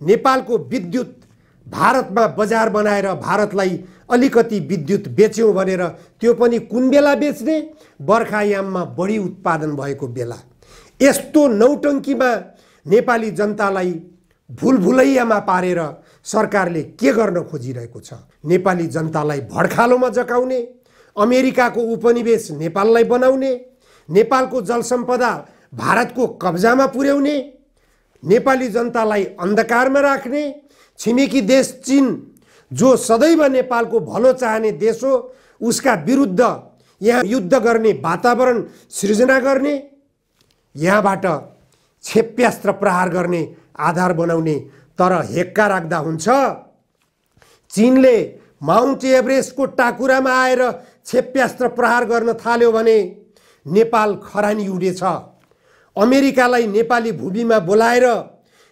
नेपालको विद्युत भारतमा बजार बनाएर भारतलाई अलिकति विद्युत बेच्यौं भनेर त्यो पनि कुन बेला बेच्ने? बर्खायाममा बढी उत्पादन भएको बेला। यस्तो नौटंकीमा नेपाली जनतालाई भुलभुलैयामा पारेर सरकारले के गर्न खोजिरहेको छ? नेपाली जनतालाई भड्खालोमा जकाउने, अमेरिकाको उपनिवेश नेपाललाई बनाउने, नेपालको जलसम्पदा भारतको कब्जामा पुर्याउने, नेपाली जनतालाई अन्धकारमा राख्ने, छिमेकी देश चीन जो सदैव नेपालको भलो चाहने देश हो उसका विरुद्ध यहाँ युद्ध गर्ने वातावरण सृजना गर्ने, यहाँबाट क्षेप्यास्त्र प्रहार गर्ने आधार बनाउने। तर हेक्का राख्दा हुन्छ? चीनले माउन्ट एभरेस्टको टाकुरामा आएर क्षेप्यास्त्र प्रहार गर्न थाल्यो भने नेपाल खरानी उडेछ। अमेरिकालाई नेपाली भूमिमा बोलाएर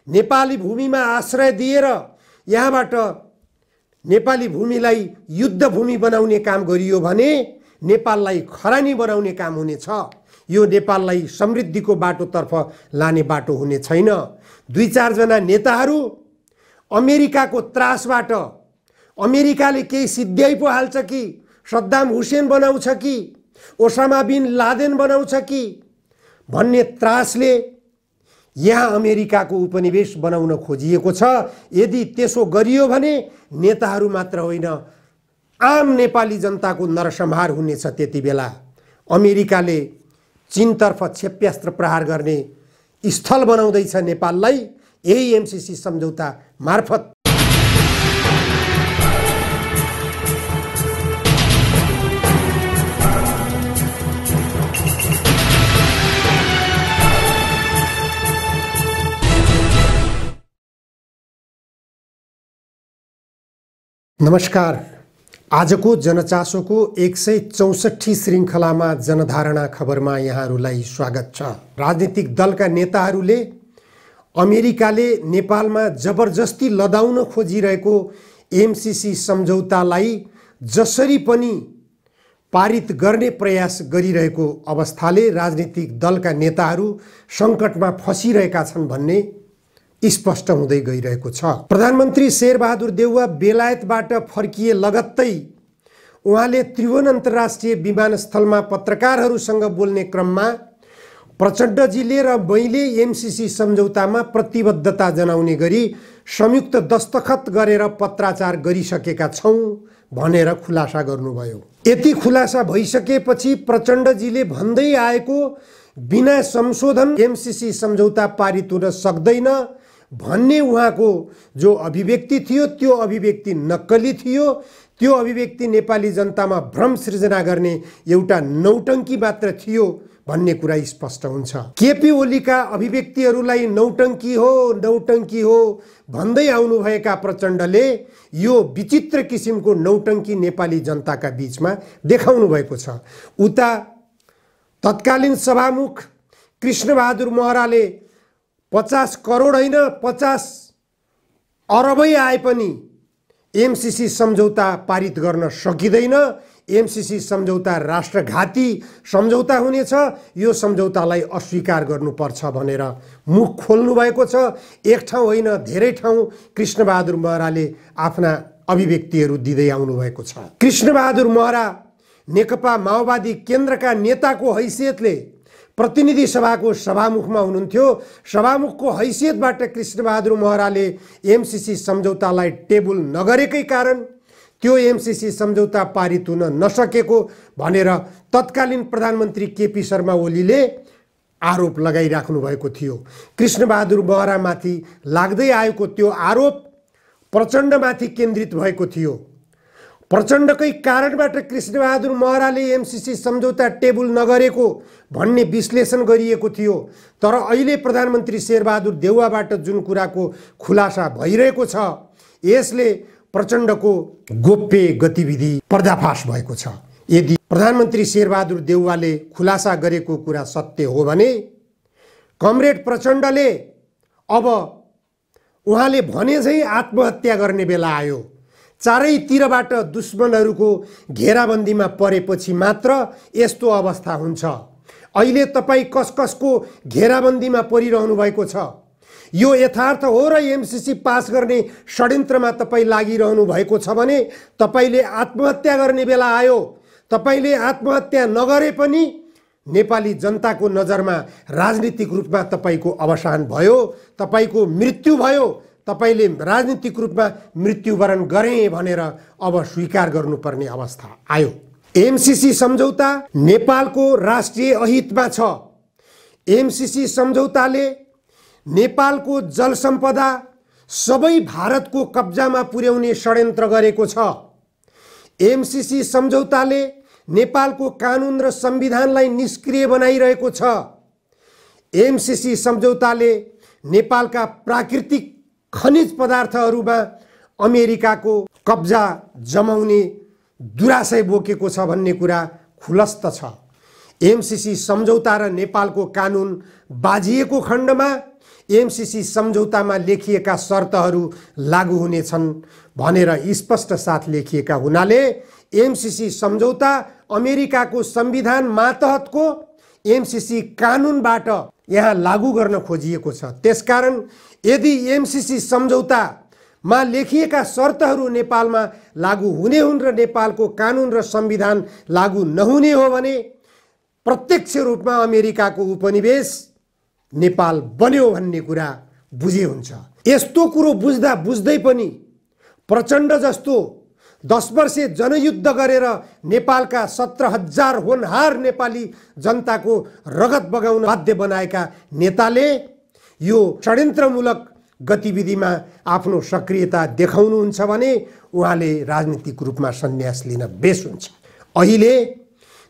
नेपाली भूमिमा आश्रय दिएर यहाँबाट नेपाली भूमिलाई युद्ध भूमि बनाउने काम गरियो भने नेपाललाई खरानी बनाउने काम हुनेछ। यो नेपाललाई समृद्धिको बाटोतर्फ लाने बाटो हुने छैन। दुई चार जना नेताहरू अमेरिकाको त्रासबाट अमेरिकाले केही सिद्ध्याइ पो हाल्छ कि, सद्दाम हुसेन बनाउँछ कि, ओसामा बिन लादेन बनाउँछ कि भन्ने त्रासले यहाँ अमेरिकाको उपनिवेश बनाउन खोजिएको छ। यदि त्यसो गरियो भने नेताहरू मात्र होइन, आम नेपाली जनताको नरसंहार हुनेछ। त्यति बेला अमेरिकाले चीनतर्फ क्षेप्यास्त्र प्रहार गर्ने स्थल बनाउँदैछ नेपाललाई, यही एमसीसी सम्झौता मार्फत। नमस्कार। आजको जनचासोको 164 श्रृङ्खलामा जनधारणा खबरमा यहाँहरूलाई स्वागत छ। राजनीतिक दलका नेताहरूले अमेरिकाले नेपालमा जबरजस्ती लदाउन खोजिरहेको एमसीसी सम्झौतालाई जसरी पनि पारित गर्ने प्रयास गरिरहेको अवस्थाले राजनीतिक दलका नेताहरू सङ्कटमा फसिरहेका छन् भन्ने स्पष्ट हुँदै गइरहेको छ। प्रधानमन्त्री शेरबहादुर देउवा बेलायतबाट फर्किए लगत्तै उहाँले त्रिभुवन अन्तर्राष्ट्रिय विमानस्थलमा पत्रकारहरूसँग बोल्ने क्रममा प्रचण्डजीले र मैले एमसीसी सम्झौतामा प्रतिबद्धता जनाउने गरी संयुक्त दस्तखत गरेर पत्राचार गरिसकेका छौं भनेर खुलासा गर्नुभयो। यति खुलासा भइसकेपछि प्रचण्डजीले भन्दै आएको बिना संशोधन एमसीसी सम्झौता पारित हुन सक्दैन भन्ने उहाँको जो अभिव्यक्ति थियो त्यो अभिव्यक्ति नक्कली थियो। त्यो अभिव्यक्ति नेपाली जनतामा भ्रम सृजना गर्ने एउटा नौटंकी मात्र थियो भन्ने कुरा स्पष्ट हुन्छ। केपी ओलीका अभिव्यक्तिहरूलाई नौटंकी हो भन्दै आउनुभएका प्रचण्डले यो विचित्र किसिमको नौटंकी नेपाली जनताका बीचमा देखाउनु भएको छ। उता तत्कालीन सभामुख कृष्णबहादुर महराले 50 करोड होइन 50 अरबै आए पनि एमसीसी सम्झौता पारित गर्न सकिँदैन। एमसीसी सम्झौता राष्ट्रघाती सम्झौता हुनेछ, यो सम्झौतालाई अस्वीकार गर्नुपर्छ भनेर मुख खोल्नु भएको छ। एक ठाउँ होइन धेरै ठाउँ कृष्णबहादुर महराले आफ्ना अभिव्यक्तिहरू दिँदै आउनु भएको छ। कृष्णबहादुर महरा नेकपा माओवादी केन्द्रका नेताको हैसियतले प्रतिनिधि सभाको सभामुखमा हुनुहुन्थ्यो। सभामुखको हैसियतबाट कृष्णबहादुर महराले एमसीसी सम्झौतालाई टेबल नगरेकै कारण त्यो एमसीसी सम्झौता पारित हुन नसकेको भनेर तत्कालीन प्रधानमन्त्री केपी शर्मा ओलीले आरोप लगाइराख्नु भएको थियो। कृष्णबहादुर महरामाथि लाग्दै आएको त्यो आरोप प्रचण्डमाथि केन्द्रित भएको थियो। प्रचण्डकै कारणबाट कृष्णबहादुर महराले एमसीसी सम्झौता टेबल नगरेको भन्ने विश्लेषण गरिएको थियो। तर अहिले प्रधानमन्त्री शेरबहादुर देउवाबाट जुन कुराको खुलासा भइरहेको छ यसले प्रचण्डको गोप्य गतिविधि पर्दाफास भएको छ। यदि प्रधानमन्त्री शेरबहादुर देउवाले खुलासा गरेको कुरा सत्य हो भने कमरेड प्रचण्डले अब उहाँले भने झै आत्महत्या गर्ने बेला आयो। चारैतिरबाट दुश्मनहरूको घेराबन्दीमा परेपछि मात्र यस्तो अवस्था हुन्छ। अहिले तपाईँ कस कसको घेराबन्दीमा परिरहनु भएको छ? यो यथार्थ हो र एमसीसी पास गर्ने षड्यन्त्रमा तपाईँ लागिरहनु भएको छ भने तपाईले आत्महत्या गर्ने बेला आयो। तपाईले आत्महत्या नगरे पनि नेपाली जनताको नजरमा राजनीतिक रूपमा तपाईको अवसान भयो, तपाईको मृत्यु भयो। तपाईले राजनीतिक रूपमा मृत्युवरण गरे भनेर अब स्वीकार गर्नुपर्ने अवस्था आयो। एमसीसी सम्झौता नेपालको राष्ट्रिय अहितमा छ। एमसीसी सम्झौताले नेपालको जलसम्पदा सबै भारतको कब्जामा पुर्याउने षड्यन्त्र गरेको छ। एमसीसी सम्झौताले नेपालको कानुन र संविधानलाई निष्क्रिय बनाइरहेको छ। एमसीसी सम्झौताले नेपालका प्राकृतिक खनिज पदार्थहरूमा अमेरिकाको कब्जा जमाउने दुराशय बोकेको छ भन्ने कुरा खुलस्त छ। एमसीसी सम्झौता र नेपालको कानुन बाजिएको खण्डमा एमसीसी सम्झौतामा लेखिएका शर्तहरू लागू हुनेछन् भनेर स्पष्ट साथ लेखिएका हुनाले एमसीसी सम्झौता अमेरिकाको संविधान मातहतको एमसीसी कानुनबाट यहाँ लागू गर्न खोजिएको छ। त्यसकारण यदि एमसीसी सम्झौतामा लेखिएका शर्तहरू नेपालमा लागू हुने हुन् र नेपालको कानुन र संविधान लागू नहुने हो भने प्रत्यक्ष रूपमा अमेरिकाको उपनिवेश नेपाल बन्यो भन्ने कुरा बुझे हुन्छ। यस्तो कुरो बुझ्दा बुझ्दै पनि प्रचण्ड जस्तो 10 वर्षे जनयुद्ध गरेर नेपालका 17,000 होनहार नेपाली जनताको रगत बगाउन बाध्य बनाएका नेताले यो षड्यन्त्रमूलक गतिविधिमा आफ्नो सक्रियता देखाउनुहुन्छ भने उहाँले राजनीतिक रूपमा सन्यास लिन बेस हुन्छ। अहिले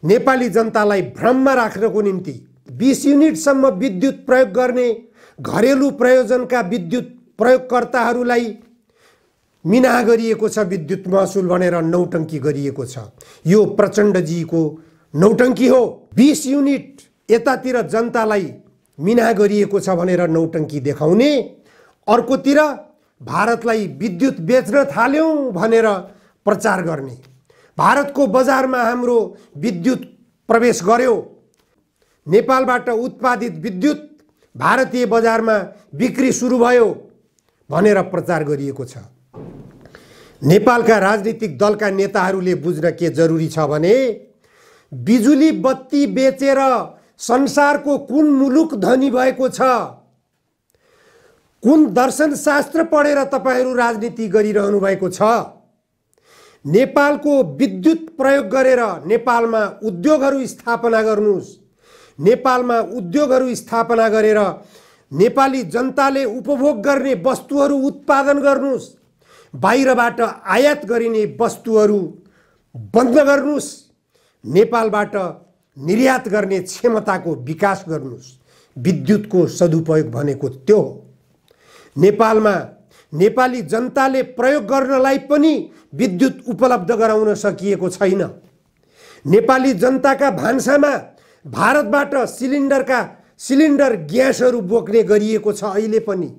नेपाली जनतालाई भ्रममा राख्नको निम्ति 20 युनिटसम्म विद्युत प्रयोग गर्ने घरेलु प्रयोजनका विद्युत प्रयोगकर्ताहरूलाई मिनाहा गरिएको छ। विद्युत महसुल भनेर नौटंकी गरिएको छ। यो प्रचण्डजीको नौटंकी हो। 20 युनिट यतातिर जनतालाई मिनाहा गरिएको छ भनेर नौटंकी देखाउने, अर्कोतिर भारतलाई विद्युत बेच्न थाल्यौं भनेर प्रचार गर्ने। भारतको बजारमा हाम्रो विद्युत प्रवेश गर्यो, नेपालबाट उत्पादित विद्युत भारतीय बजारमा बिक्री सुरु भयो भनेर प्रचार गरिएको छ। नेपालका राजनीतिक दलका नेताहरूले बुझ्न के जरुरी छ भने बिजुली बत्ती बेचेर संसारको कुन मुलुक धनी भएको छ, कुन दर्शन शास्त्र पढेर तपाईहरू राजनीति गरिरहनु भएको छ। नेपालको विद्युत प्रयोग गरेर नेपालमा उद्योगहरू स्थापना गर्नुस्, नेपालमा उद्योगहरू स्थापना गरेर नेपाली जनताले उपभोग गर्ने वस्तुहरू उत्पादन गर्नुस्, बाहिरबाट आयात गरिने वस्तुहरू बन्द गर्नुस्, नेपालबाट निर्यात गर्ने क्षमताको विकास गर्नुस्। विद्युतको सदुपयोग भनेको त्यो हो। नेपालमा नेपाली जनताले प्रयोग गर्नलाई पनि विद्युत उपलब्ध गराउन सकिएको छैन। नेपाली जनताका भान्सामा भारतबाट सिलिन्डर ग्यासहरू बोक्ने गरिएको छ। अहिले पनि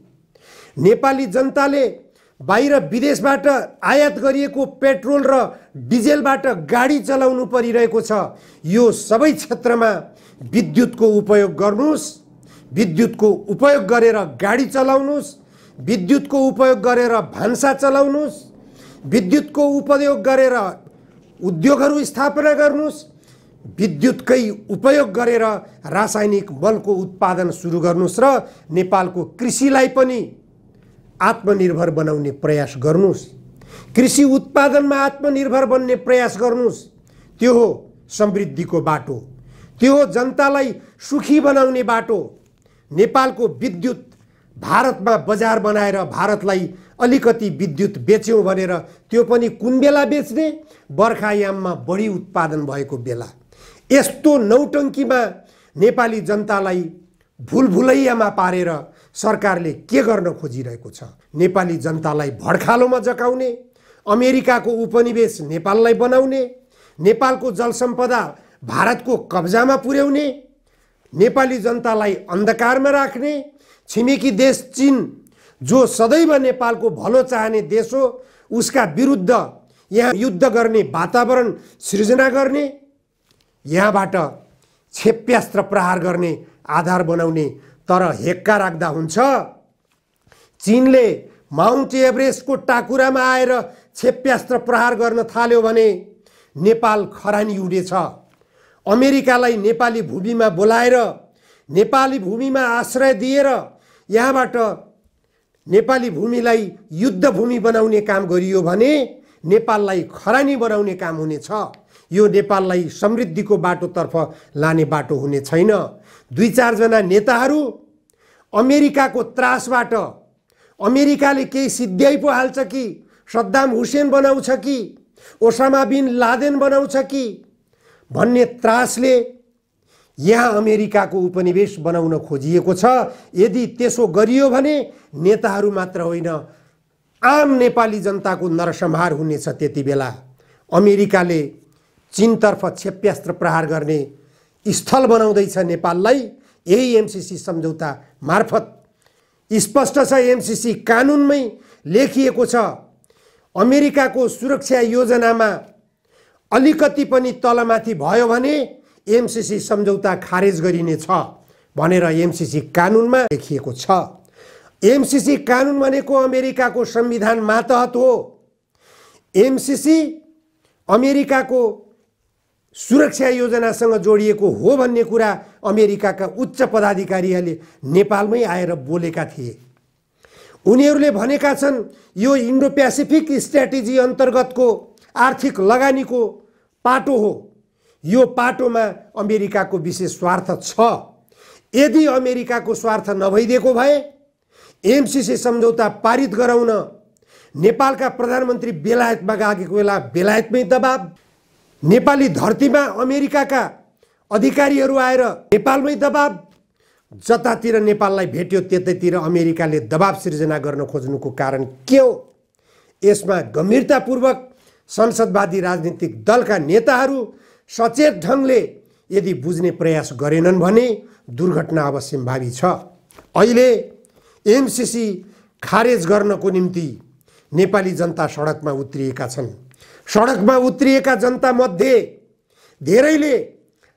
नेपाली जनताले बाहिर विदेशबाट आयात गरिएको पेट्रोल र डिजेलबाट गाडी चलाउनु परिरहेको छ। यो सबै क्षेत्रमा विद्युतको उपयोग गर्नुस्, विद्युतको उपयोग गरेर गाडी चलाउनुस्, विद्युतको उपयोग गरेर भान्सा चलाउनुस्, विद्युतको उपयोग गरेर उद्योगहरू स्थापना गर्नुस्, विद्युतकै उपयोग गरेर रासायनिक मलको उत्पादन सुरु गर्नुस् र नेपालको कृषिलाई पनि आत्मनिर्भर बनाउने प्रयास गर्नुस्। कृषि उत्पादनमा आत्मनिर्भर बन्ने प्रयास गर्नुस्। त्यो हो समृद्धिको बाटो, त्यो हो जनतालाई सुखी बनाउने बाटो। नेपालको विद्युत भारतमा बजार बनाएर भारतलाई अलिकति विद्युत बेच्यौं भनेर त्यो पनि कुन बेला बेच्ने? बर्खायाममा बढी उत्पादन भएको बेला। यस्तो नौटंकीमा नेपाली जनतालाई भुलभुलैयामा पारेर सरकारले के गर्न खोजिरहेको छ? नेपाली जनतालाई भड्खालोमा जकाउने, अमेरिकाको उपनिवेश नेपाललाई बनाउने, नेपालको जलसम्पदा भारतको कब्जामा पुर्याउने, नेपाली जनतालाई अन्धकारमा राख्ने, छिमेकी देश चीन जो सदैव नेपालको भलो चाहने देश हो उसका विरुद्ध यहाँ युद्ध गर्ने वातावरण सृजना गर्ने, यहाँबाट क्षेप्यास्त्र प्रहार गर्ने आधार बनाउने। तर हेक्का राख्दा हुन्छ, चीनले माउन्ट एभरेस्टको टाकुरामा आएर क्षेप्यास्त्र प्रहार गर्न थाल्यो भने नेपाल खरानी उडेछ। अमेरिकालाई नेपाली भूमिमा बोलाएर नेपाली भूमिमा आश्रय दिएर यहाँबाट नेपाली भूमिलाई युद्ध भूमि बनाउने काम गरियो भने नेपाललाई खरानी बनाउने काम हुनेछ। यो नेपाललाई समृद्धिको बाटोतर्फ लाने बाटो हुने छैन। 2-4 जना नेताहरू अमेरिकाको त्रासबाट अमेरिकाले केही सिद्ध्याइ पो हाल्छ कि, सद्दाम हुसेन बनाउँछ कि, ओसामा बिन लादेन बनाउँछ कि भन्ने त्रासले यहाँ अमेरिकाको उपनिवेश बनाउन खोजिएको छ। यदि त्यसो गरियो भने नेताहरू मात्र होइन, आम नेपाली जनताको नरसंहार हुनेछ। त्यति बेला अमेरिकाले चीनतर्फ क्षेप्यास्त्र प्रहार गर्ने स्थल बनाउँदैछ नेपाललाई। यही एमसीसी सम्झौता मार्फत स्पष्ट छ। एमसीसी कानुनमै लेखिएको छ, अमेरिकाको सुरक्षा योजनामा अलिकति पनि तलमाथि भयो भने एमसीसी सम्झौता खारेज गरिनेछ भनेर एमसीसी कानुनमा लेखिएको छ। एमसीसी कानुन भनेको अमेरिकाको संविधान मातहत हो। एमसीसी अमेरिकाको सुरक्षा योजनासँग जोडिएको हो भन्ने कुरा अमेरिकाका उच्च पदाधिकारीहरूले नेपालमै आएर बोलेका थिए। उनीहरूले भनेका छन् यो इन्डो पेसिफिक स्ट्र्याटेजी अन्तर्गतको आर्थिक लगानीको पाटो हो। यो पाटोमा अमेरिकाको विशेष स्वार्थ छ। यदि अमेरिकाको स्वार्थ नभइदिएको भए एमसीसी सम्झौता पारित गराउन नेपालका प्रधानमन्त्री बेलायतमा गएको बेला बेलायतमै दबाब, नेपाली धरतीमा अमेरिकाका अधिकारीहरू आएर नेपालमै दबाब, जतातिर नेपाललाई भेट्यो त्यतैतिर अमेरिकाले दबाब सिर्जना गर्न खोज्नुको कारण के हो? यसमा गम्भीरतापूर्वक संसदवादी राजनीतिक दलका नेताहरू सचेत ढङ्गले यदि बुझ्ने प्रयास गरेनन् भने दुर्घटना अवश्यम्भावी छ। अहिले एमसीसी खारेज गर्नको निम्ति नेपाली जनता सडकमा उत्रिएका छन्। सडकमा उत्रिएका जनता मध्ये धेरैले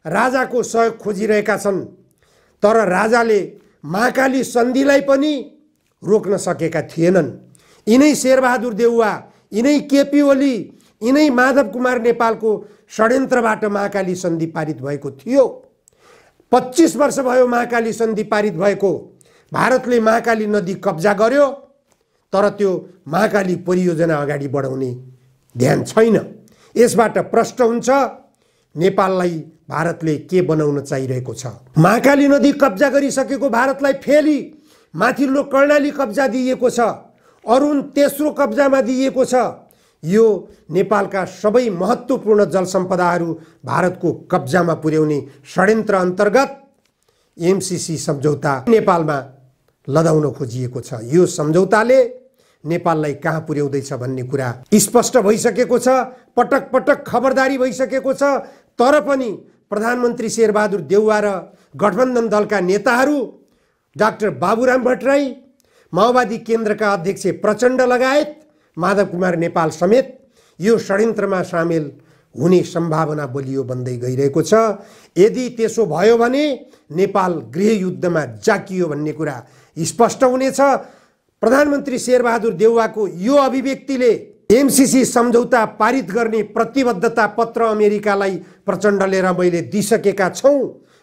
राजाको सहयोग खोजिरहेका छन्, तर राजाले महाकाली सन्धिलाई पनि रोक्न सकेका थिएनन्। यिनै शेरबहादुर देउवा, यिनै केपी ओली, यिनै माधव कुमार नेपालको षड्यन्त्रबाट महाकाली सन्धि पारित भएको थियो। 25 वर्ष भयो महाकाली सन्धि पारित भएको। भारतले महाकाली नदी कब्जा गर्यो, तर त्यो महाकाली परियोजना अगाडि बढाउने ध्यान छैन। यसबाट प्रष्ट हुन्छ नेपाललाई भारतले के बनाउन चाहिरहेको छ। महाकाली नदी कब्जा गरिसकेको भारतलाई फेरि माथिल्लो कर्णाली कब्जा दिएको छ, अरुण तेस्रो कब्जामा दिएको छ। यो नेपालका सबै महत्त्वपूर्ण जलसम्पदाहरू भारतको कब्जामा पुर्याउने षड्यन्त्र अन्तर्गत एमसीसी सम्झौता नेपालमा लदाउन खोजिएको छ। यो सम्झौताले नेपाललाई कहाँ पुर्याउँदैछ भन्ने कुरा स्पष्ट भइसकेको छ, पटक पटक खबरदारी भइसकेको छ। तर पनि प्रधानमन्त्री शेरबहादुर देउवा र गठबन्धन दलका नेताहरू डाक्टर बाबुराम भट्टराई, माओवादी केन्द्रका अध्यक्ष प्रचण्ड लगायत माधव कुमार नेपाल समेत यो षड्यन्त्रमा सामेल हुने सम्भावना बलियो बन्दै गइरहेको छ। यदि त्यसो भयो भने नेपाल गृहयुद्धमा जाकियो भन्ने कुरा स्पष्ट हुनेछ। प्रधानमन्त्री शेरबहादुर देउवाको यो अभिव्यक्तिले एमसीसी सम्झौता पारित गर्ने प्रतिबद्धता पत्र अमेरिकालाई प्रचण्डले र मैले दिइसकेका छौँ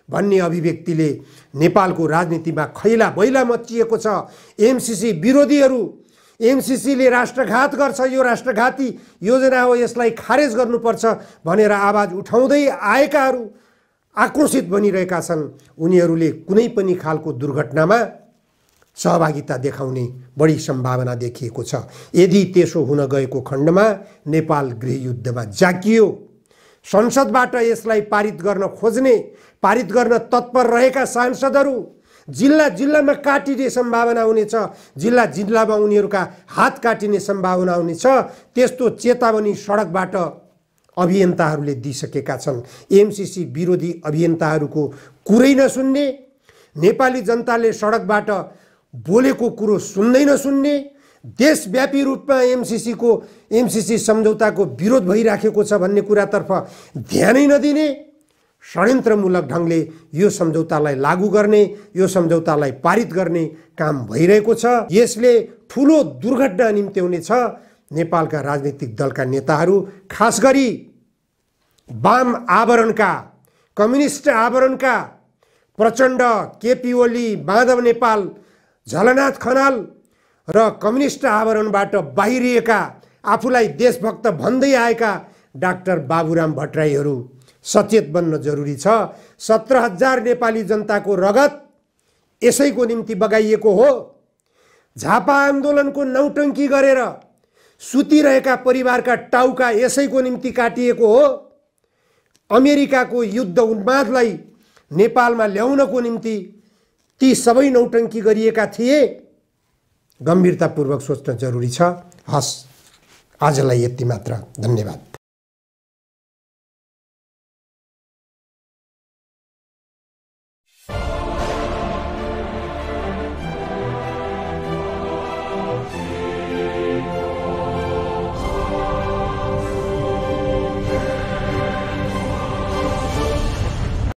भन्ने अभिव्यक्तिले नेपालको राजनीतिमा खैला बैला मचिएको छ। एमसीसी विरोधीहरू एमसीसीले राष्ट्रघात गर्छ, यो राष्ट्रघाती योजना हो, यसलाई खारेज गर्नुपर्छ भनेर आवाज उठाउँदै आएकाहरू आक्रोशित बनिरहेका छन्। उनीहरूले कुनै पनि खालको दुर्घटनामा सहभागिता देखाउने बढी सम्भावना देखिएको छ। यदि त्यसो हुन गएको खण्डमा नेपाल गृहयुद्धमा जाकियो। संसदबाट यसलाई पारित गर्न खोज्ने, पारित गर्न तत्पर रहेका सांसदहरू जिल्ला जिल्लामा काटिने सम्भावना हुनेछ, जिल्ला जिल्लामा उनीहरूका हात काटिने सम्भावना हुनेछ। त्यस्तो चेतावनी सडकबाट अभियन्ताहरूले दिइसकेका छन्। एमसीसी विरोधी अभियन्ताहरूको कुरै नसुन्ने, नेपाली जनताले सडकबाट बोलेको कुरो सुन्दै नसुन्ने, देशव्यापी रूपमा एमसीसी सम्झौताको विरोध भइराखेको छ भन्ने कुरातर्फ ध्यानै नदिने, षड्यन्त्रमूलक ढङ्गले यो सम्झौतालाई लागू गर्ने, यो सम्झौतालाई पारित गर्ने काम भइरहेको छ। यसले ठुलो दुर्घटना निम्त्याउनेछ। नेपालका राजनीतिक दलका नेताहरू, खास गरी वाम आवरणका, कम्युनिस्ट आवरणका प्रचण्ड, केपी ओली, माधव नेपाल, झलनाथ खनाल र कम्युनिस्ट आवरणबाट बाहिरिएका, आफूलाई देशभक्त भन्दै आएका डाक्टर बाबुराम भट्टराईहरू सचेत बन्न जरुरी छ। 17,000 नेपाली जनताको रगत यसैको निम्ति बगाइएको हो। झापा आन्दोलनको नौटङ्की गरेर सुतिरहेका परिवारका टाउका यसैको निम्ति काटिएको हो। अमेरिकाको युद्ध उन्मादलाई नेपालमा ल्याउनको निम्ति ती सबै नौटङ्की गरिएका थिए। गम्भीरतापूर्वक सोच्न जरुरी छ। हस्, आजलाई यति मात्र। धन्यवाद।